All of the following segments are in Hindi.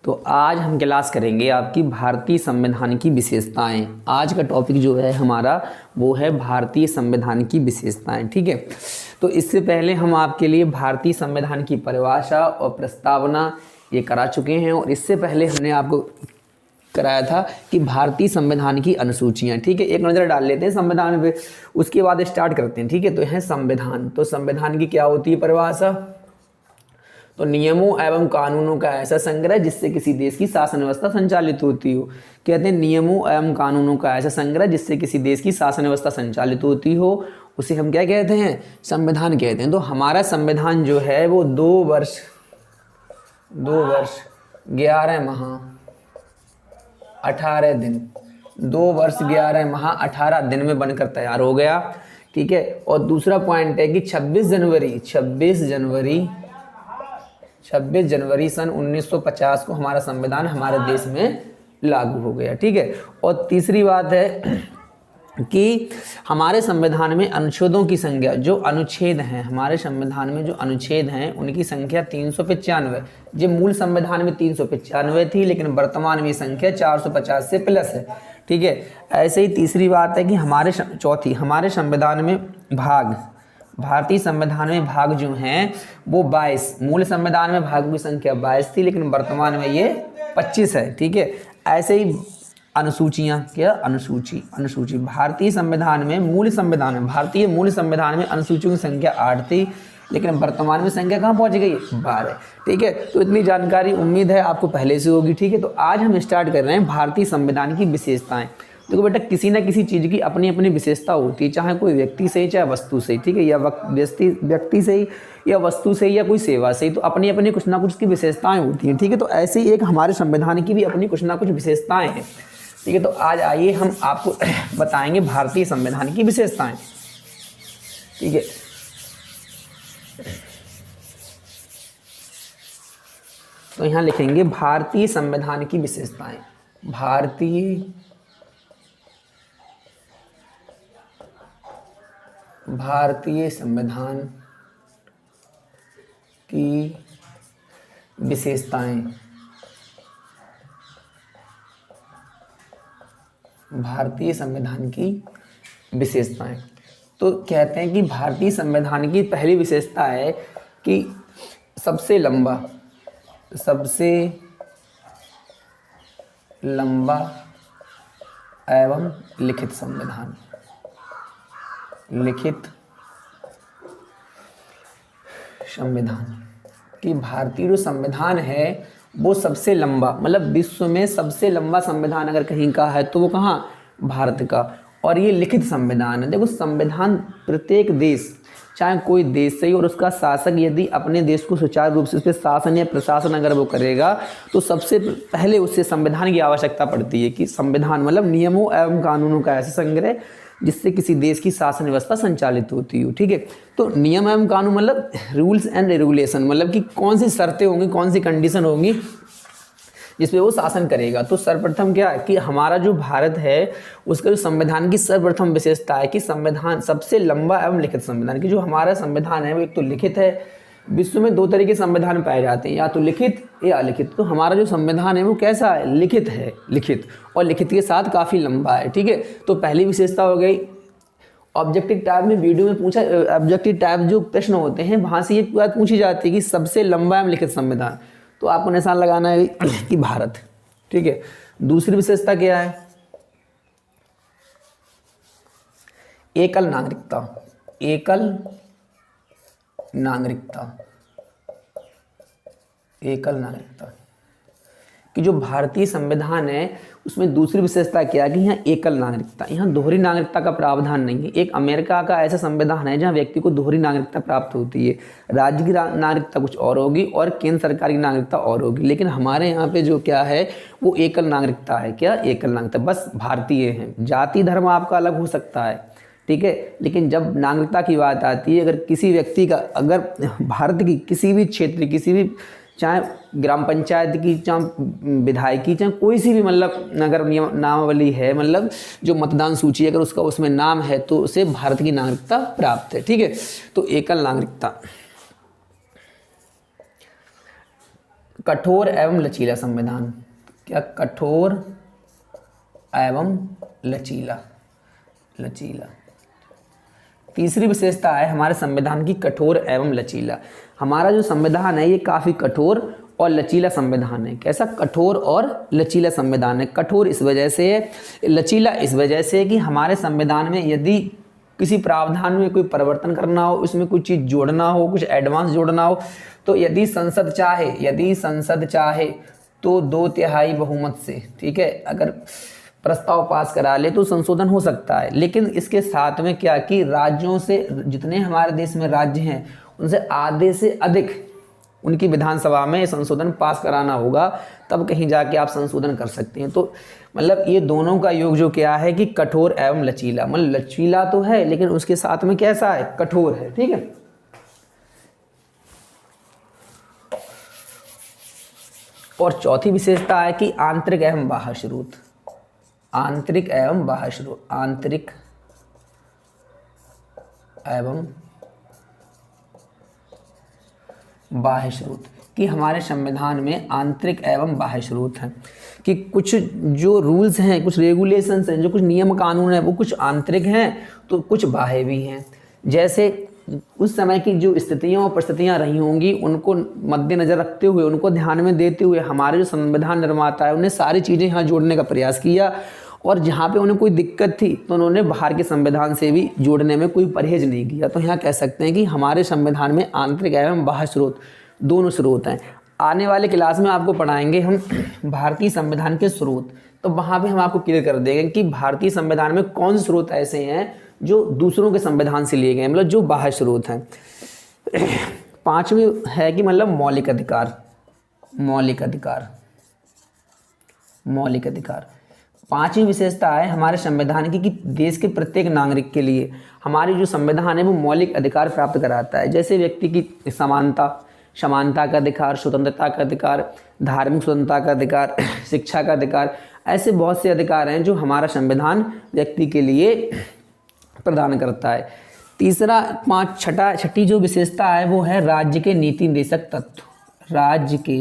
तो आज हम क्लास करेंगे आपकी भारतीय संविधान की विशेषताएं। आज का टॉपिक जो है हमारा वो है भारतीय संविधान की विशेषताएं। ठीक है, तो इससे पहले हम आपके लिए भारतीय संविधान की परिभाषा और प्रस्तावना ये करा चुके हैं, और इससे पहले हमने आपको कराया था कि भारतीय संविधान की अनुसूचियां। ठीक है, एक नज़र डाल लेते हैं संविधान पे, उसके बाद स्टार्ट करते हैं। ठीक है, तो यह संविधान, तो संविधान की क्या होती है परिभाषा? तो नियमों एवं कानूनों का ऐसा संग्रह जिससे किसी देश की शासन व्यवस्था संचालित होती हो। कहते हैं नियमों एवं कानूनों का ऐसा संग्रह जिससे किसी देश की शासन व्यवस्था संचालित होती हो, उसे हम क्या कहते हैं? संविधान कहते हैं। तो हमारा संविधान जो है वो 2 वर्ष 11 माह 18 दिन 2 वर्ष 11 माह 18 दिन में बनकर तैयार हो गया। ठीक है, और दूसरा पॉइंट है कि 26 जनवरी सन 1950 को हमारा संविधान हमारे देश में लागू हो गया। ठीक है, और तीसरी बात है कि हमारे संविधान में अनुच्छेदों की संख्या, जो अनुच्छेद हैं हमारे संविधान में, जो अनुच्छेद हैं उनकी संख्या 395। जो मूल संविधान में 395 थी, लेकिन वर्तमान में संख्या 450 से प्लस है। ठीक है, ऐसे ही तीसरी बात है कि हमारे संविधान में भारतीय संविधान में भाग जो हैं वो 22, मूल संविधान में भागों की संख्या 22 थी, लेकिन वर्तमान में ये 25 है। ठीक है, ऐसे ही अनुसूचियाँ, क्या अनुसूची भारतीय संविधान में भारतीय मूल संविधान में अनुसूचियों की संख्या 8 थी, लेकिन वर्तमान में संख्या कहाँ पहुँच गई? 12। ठीक है, तो इतनी जानकारी उम्मीद है आपको पहले से होगी। ठीक है, तो आज हम स्टार्ट कर रहे हैं भारतीय संविधान की विशेषताएं। देखो बेटा, किसी ना किसी चीज़ की अपनी अपनी विशेषता होती है, चाहे कोई व्यक्ति से ही चाहे वस्तु से ही। ठीक है, या व्यक्ति से ही या वस्तु से ही या कोई सेवा से ही, तो अपनी अपनी कुछ ना कुछ की विशेषताएं होती हैं। ठीक है, तो ऐसे ही एक हमारे संविधान की भी अपनी कुछ ना कुछ विशेषताएं हैं। ठीक है, तो आज आइए हम आपको बताएंगे भारतीय संविधान की विशेषताएं। ठीक है, तो यहाँ लिखेंगे भारतीय संविधान की विशेषताएं। भारतीय संविधान की विशेषताएं। भारतीय संविधान की विशेषताएं, तो कहते हैं कि भारतीय संविधान की पहली विशेषता है कि सबसे लंबा एवं लिखित संविधान। कि भारतीय जो संविधान है वो सबसे लंबा, मतलब विश्व में सबसे लंबा संविधान अगर कहीं का है तो वो कहाँ? भारत का। और ये लिखित संविधान है। देखो, संविधान प्रत्येक देश, चाहे कोई देश सही, और उसका शासक यदि अपने देश को सुचारू रूप से उस पर शासन या प्रशासन अगर वो करेगा, तो सबसे पहले उससे संविधान की आवश्यकता पड़ती है। कि संविधान मतलब नियमों एवं कानूनों का ऐसा संग्रह जिससे किसी देश की शासन व्यवस्था संचालित होती हो। ठीक है, तो नियम एवं कानून मतलब रूल्स एंड रेगुलेशन, मतलब कि कौन सी शर्तें होंगी, कौन सी कंडीशन होंगी जिसपे वो शासन करेगा। तो सर्वप्रथम क्या है कि हमारा जो भारत है उसका जो संविधान की सर्वप्रथम विशेषता है कि संविधान सबसे लंबा एवं लिखित संविधान। की जो हमारा संविधान है वो एक तो लिखित है। विश्व में 2 तरह के संविधान पाए जाते हैं, या तो लिखित या अलिखित। तो हमारा जो संविधान है वो कैसा है? लिखित है, और लिखित के साथ काफ़ी लंबा है। ठीक है, तो पहली विशेषता हो गई। ऑब्जेक्टिव टाइप में वीडियो में पूछा, ऑब्जेक्टिव टाइप जो प्रश्न होते हैं वहाँ से ये बात पूछी जाती है कि सबसे लंबा एवं लिखित संविधान, तो आपको निशान लगाना है कि भारत। ठीक है, दूसरी विशेषता क्या है? एकल नागरिकता कि जो भारतीय संविधान है उसमें दूसरी विशेषता क्या है कि यहाँ एकल नागरिकता, यहाँ दोहरी नागरिकता का प्रावधान नहीं है। एक अमेरिका का ऐसा संविधान है जहाँ व्यक्ति को दोहरी नागरिकता प्राप्त होती है। राज्य की नागरिकता कुछ और होगी और केंद्र सरकार की नागरिकता और होगी, लेकिन हमारे यहाँ पे जो क्या है वो एकल नागरिकता है। क्या? एकल नागरिकता, बस भारतीय हैं। जाति धर्म आपका अलग हो सकता है, ठीक है, लेकिन जब नागरिकता की बात आती है, अगर किसी व्यक्ति का, अगर भारत की किसी भी क्षेत्र, किसी भी, चाहे ग्राम पंचायत की, चाहे विधायक की, चाहे कोई सी भी, मतलब अगर नामावली है, मतलब जो मतदान सूची अगर उसका उसमें नाम है तो उसे भारत की नागरिकता प्राप्त है। ठीक है, तो एकल नागरिकता कठोर एवं लचीला संविधान। क्या? कठोर एवं लचीला। तीसरी विशेषता है हमारे संविधान की कठोर एवं लचीला। हमारा जो संविधान है ये काफ़ी कठोर और लचीला संविधान है। कैसा? कठोर और लचीला संविधान है। कठोर इस वजह से है, लचीला इस वजह से कि हमारे संविधान में यदि किसी प्रावधान में कोई परिवर्तन करना हो, उसमें कुछ चीज़ जोड़ना हो, कुछ एडवांस जोड़ना हो, तो यदि संसद चाहे तो 2/3 बहुमत से, ठीक है, अगर प्रस्ताव पास करा ले तो संशोधन हो सकता है। लेकिन इसके साथ में क्या कि राज्यों से, जितने हमारे देश में राज्य हैं उनसे आधे से अधिक उनकी विधानसभा में संशोधन पास कराना होगा, तब कहीं जाके आप संशोधन कर सकते हैं। तो मतलब ये दोनों का योग जो क्या है कि कठोर एवं लचीला, मतलब लचीला तो है लेकिन उसके साथ में कैसा है? कठोर है। ठीक है। और चौथी विशेषता है कि आंतरिक एवं बाह्य स्रोत। आंतरिक एवं बाह्य स्रोत। आंतरिक एवं बाह्य स्रोत कि हमारे संविधान में आंतरिक एवं बाह्य स्रोत हैं कि कुछ जो रूल्स हैं, कुछ रेगुलेशंस हैं, जो कुछ नियम कानून हैं वो कुछ आंतरिक हैं तो कुछ बाह्य भी हैं। जैसे उस समय की जो स्थितियाँ और परिस्थितियाँ रही होंगी उनको मद्देनज़र रखते हुए, उनको ध्यान में देते हुए हमारे जो संविधान निर्माता है उन्हें सारी चीज़ें यहाँ जोड़ने का प्रयास किया, और जहाँ पे उन्हें कोई दिक्कत थी तो उन्होंने बाहर के संविधान से भी जोड़ने में कोई परहेज नहीं किया। तो यहाँ कह सकते हैं कि हमारे संविधान में आंतरिक एवं बाह्य स्रोत दोनों स्रोत हैं। आने वाले क्लास में आपको पढ़ाएंगे हम भारतीय संविधान के स्रोत, तो वहाँ पे हम आपको क्लियर कर देंगे कि भारतीय संविधान में कौन से स्रोत ऐसे हैं जो दूसरों के संविधान से लिए गए, मतलब जो बाह्य स्रोत हैं। पांचवी है कि मतलब मौलिक अधिकार। मौलिक अधिकार। मौलिक अधिकार पांचवी विशेषता है हमारे संविधान की कि देश के प्रत्येक नागरिक के लिए हमारी जो संविधान है वो मौलिक अधिकार प्राप्त कराता है। जैसे व्यक्ति की समानता का अधिकार, स्वतंत्रता का अधिकार, धार्मिक स्वतंत्रता का अधिकार, शिक्षा का अधिकार, ऐसे बहुत से अधिकार हैं जो हमारा संविधान व्यक्ति के लिए प्रदान करता है। छठी जो विशेषता है वो है राज्य के नीति निर्देशक तत्व। राज्य के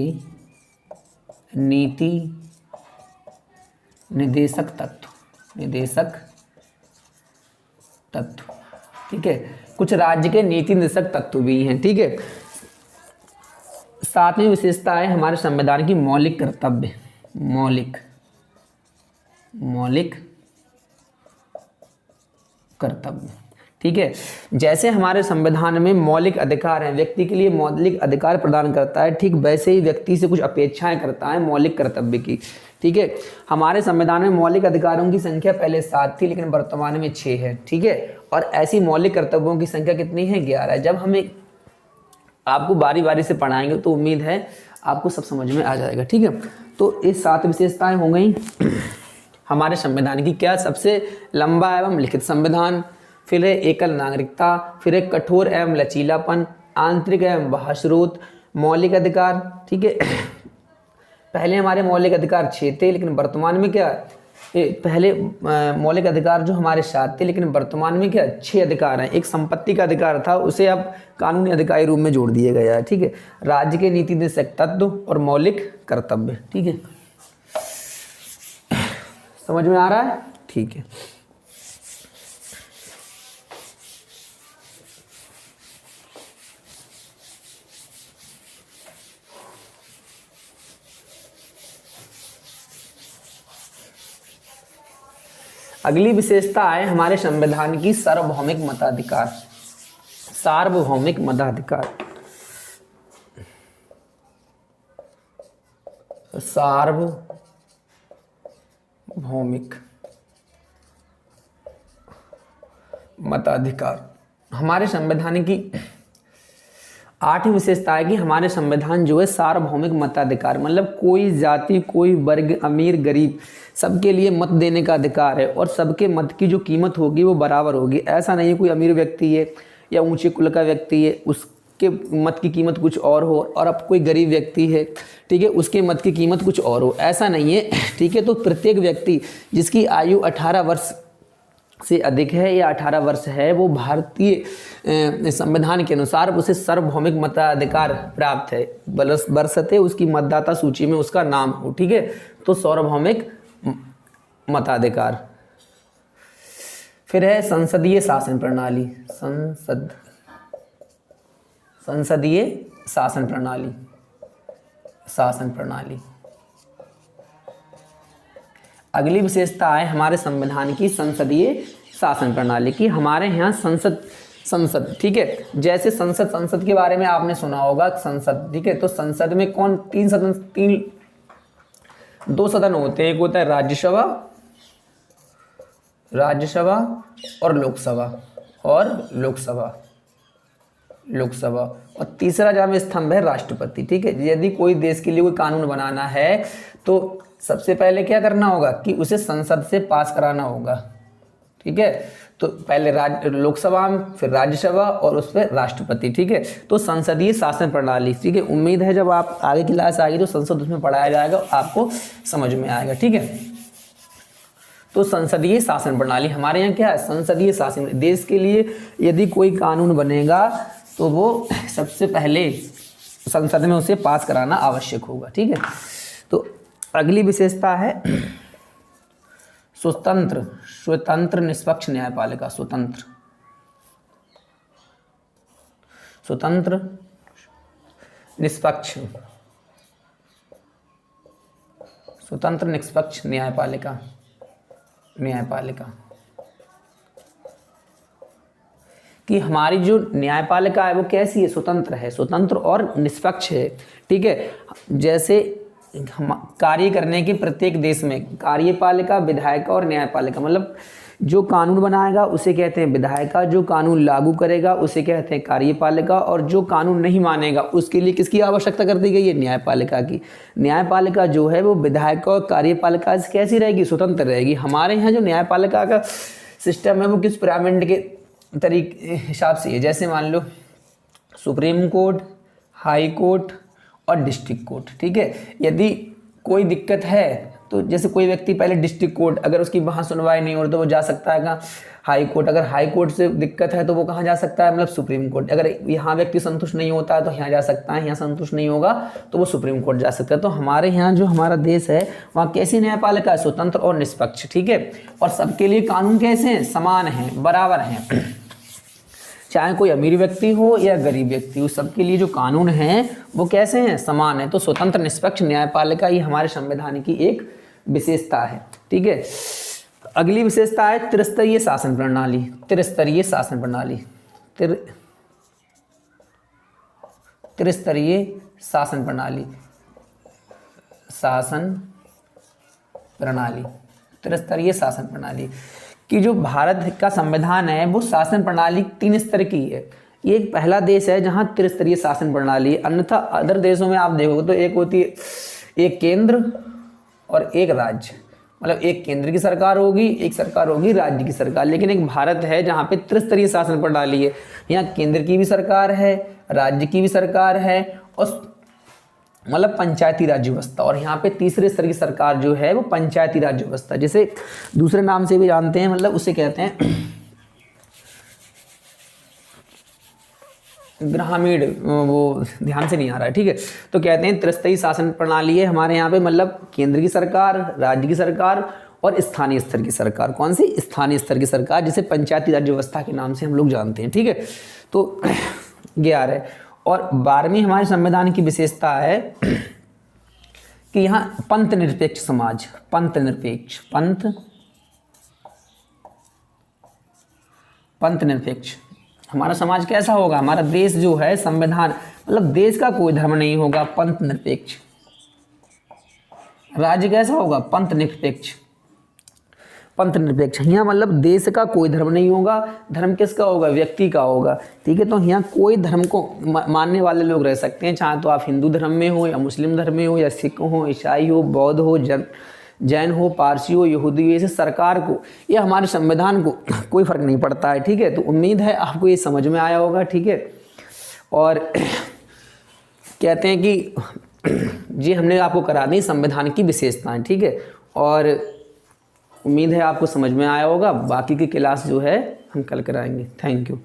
नीति निर्देशक तत्व। ठीक है, कुछ राज्य के नीति निर्देशक तत्व भी हैं। ठीक है। सातवीं विशेषता है हमारे संविधान की मौलिक कर्तव्य। मौलिक कर्तव्य। ठीक है, जैसे हमारे संविधान में मौलिक अधिकार हैं, व्यक्ति के लिए मौलिक अधिकार प्रदान करता है, ठीक वैसे ही व्यक्ति से कुछ अपेक्षाएं करता है मौलिक कर्तव्य की। ठीक है, हमारे संविधान में मौलिक अधिकारों की संख्या पहले 7 थी लेकिन वर्तमान में 6 है। ठीक है, और ऐसी मौलिक कर्तव्यों की संख्या कितनी है? 11 है। जब हमें आपको बारी बारी से पढ़ाएंगे तो उम्मीद है आपको सब समझ में आ जाएगा। ठीक है, तो ये 7 विशेषताएं हो गई हमारे संविधान की। क्या? सबसे लंबा एवं लिखित संविधान, फिर है एकल नागरिकता, फिर है कठोर एवं लचीलापन, आंतरिक एवं बाह्य स्रोत, मौलिक अधिकार। ठीक है, पहले हमारे मौलिक अधिकार 6 थे लेकिन वर्तमान में क्या, पहले मौलिक अधिकार जो हमारे 7 थे लेकिन वर्तमान में क्या 6 अधिकार हैं। एक संपत्ति का अधिकार था, उसे अब कानूनी अधिकार रूप में जोड़ दिया गया है। ठीक है, राज्य के नीति निर्देशक तत्व और मौलिक कर्तव्य। ठीक है, समझ में आ रहा है? ठीक है। अगली विशेषता है हमारे संविधान की सार्वभौमिक मताधिकार। सार्वभौमिक मताधिकार। सार्वभौमिक मताधिकार हमारे संविधान की 8वीं विशेषता है कि हमारे संविधान जो है सार्वभौमिक मताधिकार, मतलब कोई जाति, कोई वर्ग, अमीर गरीब सबके लिए मत देने का अधिकार है और सबके मत की जो कीमत होगी वो बराबर होगी। ऐसा नहीं है कोई अमीर व्यक्ति है या ऊंचे कुल का व्यक्ति है उसके मत की कीमत कुछ और हो और अब कोई गरीब व्यक्ति है, ठीक है, उसके मत की कीमत कुछ और हो, ऐसा नहीं है। ठीक है, तो प्रत्येक व्यक्ति जिसकी आयु 18 वर्ष से अधिक है या 18 वर्ष है वो भारतीय संविधान के अनुसार उसे सार्वभौमिक मताधिकार प्राप्त है, बरसते उसकी मतदाता सूची में उसका नाम हो। ठीक है, तो सार्वभौमिक मताधिकार। फिर है संसदीय शासन प्रणाली। संसदीय शासन प्रणाली। शासन प्रणाली अगली विशेषता है हमारे संविधान की संसदीय शासन प्रणाली की। हमारे यहाँ संसद ठीक है, जैसे संसद के बारे में आपने सुना होगा संसद। ठीक है, तो संसद में कौन दो सदन होते हैं, एक होता है राज्यसभा और लोकसभा और तीसरा जहाँ स्तंभ है राष्ट्रपति। ठीक है, यदि कोई देश के लिए कोई कानून बनाना है तो सबसे पहले क्या करना होगा कि उसे संसद से पास कराना होगा। ठीक है, तो पहले लोकसभा में, फिर राज्यसभा और उस पर राष्ट्रपति। ठीक है, तो संसदीय शासन प्रणाली। ठीक है, उम्मीद है जब आप आगे क्लास आएगी तो संसद उसमें पढ़ाया जाएगा, आपको समझ में आएगा। ठीक है, तो संसदीय शासन प्रणाली हमारे यहाँ क्या है, संसदीय शासन। देश के लिए यदि कोई कानून बनेगा तो वो सबसे पहले संसद में उसे पास कराना आवश्यक होगा। ठीक है, तो अगली विशेषता है स्वतंत्र निष्पक्ष न्यायपालिका। स्वतंत्र निष्पक्ष न्यायपालिका। कि हमारी जो न्यायपालिका है वो कैसी है, स्वतंत्र है, स्वतंत्र और निष्पक्ष है। ठीक है, जैसे कार्य करने के प्रत्येक देश में कार्यपालिका, विधायिका और न्यायपालिका, मतलब जो कानून बनाएगा उसे कहते हैं विधायिका, जो कानून लागू करेगा उसे कहते हैं कार्यपालिका, और जो कानून नहीं मानेगा उसके लिए किसकी आवश्यकता कर दी गई है, न्यायपालिका की। न्यायपालिका जो है वो विधायिका और कार्यपालिका से कैसी रहेगी, स्वतंत्र रहेगी। हमारे यहाँ जो न्यायपालिका का सिस्टम है वो किस पिरामिड के तरीके हिसाब से है, जैसे मान लो सुप्रीम कोर्ट, हाई कोर्ट और डिस्ट्रिक्ट कोर्ट। ठीक है, यदि कोई दिक्कत है तो जैसे कोई व्यक्ति पहले डिस्ट्रिक्ट कोर्ट, अगर उसकी वहाँ सुनवाई नहीं हो रही तो वो जा सकता है कहाँ, हाई कोर्ट। अगर हाई कोर्ट से दिक्कत है तो वो कहाँ जा सकता है, मतलब सुप्रीम कोर्ट। अगर यहाँ व्यक्ति संतुष्ट नहीं होता है तो यहाँ जा सकता है, यहाँ संतुष्ट नहीं होगा तो वो सुप्रीम कोर्ट जा सकता है। तो हमारे यहाँ जो हमारा देश है वहाँ कैसी न्यायपालिका है, स्वतंत्र और निष्पक्ष। ठीक है, और सबके लिए कानून कैसे हैं, समान हैं, बराबर हैं, चाहे कोई अमीर व्यक्ति हो या गरीब व्यक्ति हो, सबके लिए जो कानून हैं वो कैसे हैं, समान है। तो स्वतंत्र निष्पक्ष न्यायपालिका ये हमारे संविधान की एक विशेषता है। ठीक है, अगली विशेषता है त्रिस्तरीय शासन प्रणाली। त्रिस्तरीय शासन प्रणाली। त्रिस्तरीय शासन प्रणाली। त्रिस्तरीय शासन प्रणाली कि जो भारत का संविधान है वो शासन प्रणाली 3 स्तर की है। ये एक पहला देश है जहाँ त्रिस्तरीय शासन प्रणाली है, अन्यथा अदर देशों में आप देखोगे तो एक होती है, एक केंद्र और एक राज्य, मतलब एक केंद्र की सरकार होगी, एक सरकार होगी राज्य की सरकार। लेकिन एक भारत है जहाँ पे त्रिस्तरीय शासन प्रणाली है, यहाँ केंद्र की भी सरकार है, राज्य की भी सरकार है और मतलब पंचायती राज व्यवस्था, और यहाँ पे तीसरे स्तर की सरकार जो है वो पंचायती राज व्यवस्था, जिसे दूसरे नाम से भी जानते हैं, मतलब उसे कहते हैं ग्रामीण, वो ध्यान से नहीं आ रहा है। ठीक है, तो कहते हैं त्रिस्तरीय शासन प्रणाली है हमारे यहाँ पे, मतलब केंद्र की सरकार, राज्य की सरकार और स्थानीय स्तर की सरकार। कौन सी, स्थानीय स्तर की सरकार, जिसे पंचायती राज व्यवस्था के नाम से हम लोग जानते हैं। ठीक है, तो 11 और 12वीं हमारे संविधान की विशेषता है कि यहाँ पंथ निरपेक्ष समाज। पंथ निरपेक्ष हमारा समाज कैसा होगा, हमारा देश जो है संविधान, मतलब देश का कोई धर्म नहीं होगा, पंथ निरपेक्ष। राज्य कैसा होगा, पंथ निरपेक्ष। यहाँ मतलब देश का कोई धर्म नहीं होगा, धर्म किसका होगा, व्यक्ति का होगा। ठीक है, तो यहाँ कोई धर्म को मानने वाले लोग रह सकते हैं, चाहे तो आप हिंदू धर्म में हो या मुस्लिम धर्म में हो या सिख हो, ईसाई हो, बौद्ध हो, जैन हो, पारसी हो, यहूदी हो, ऐसे सरकार को या हमारे संविधान को कोई फर्क नहीं पड़ता है। ठीक है, तो उम्मीद है आपको ये समझ में आया होगा। ठीक है, और कहते हैं कि जी हमने आपको करा दी संविधान की विशेषताएं। ठीक है, और उम्मीद है आपको समझ में आया होगा। बाकी की क्लास जो है हम कल कराएंगे। Thank you.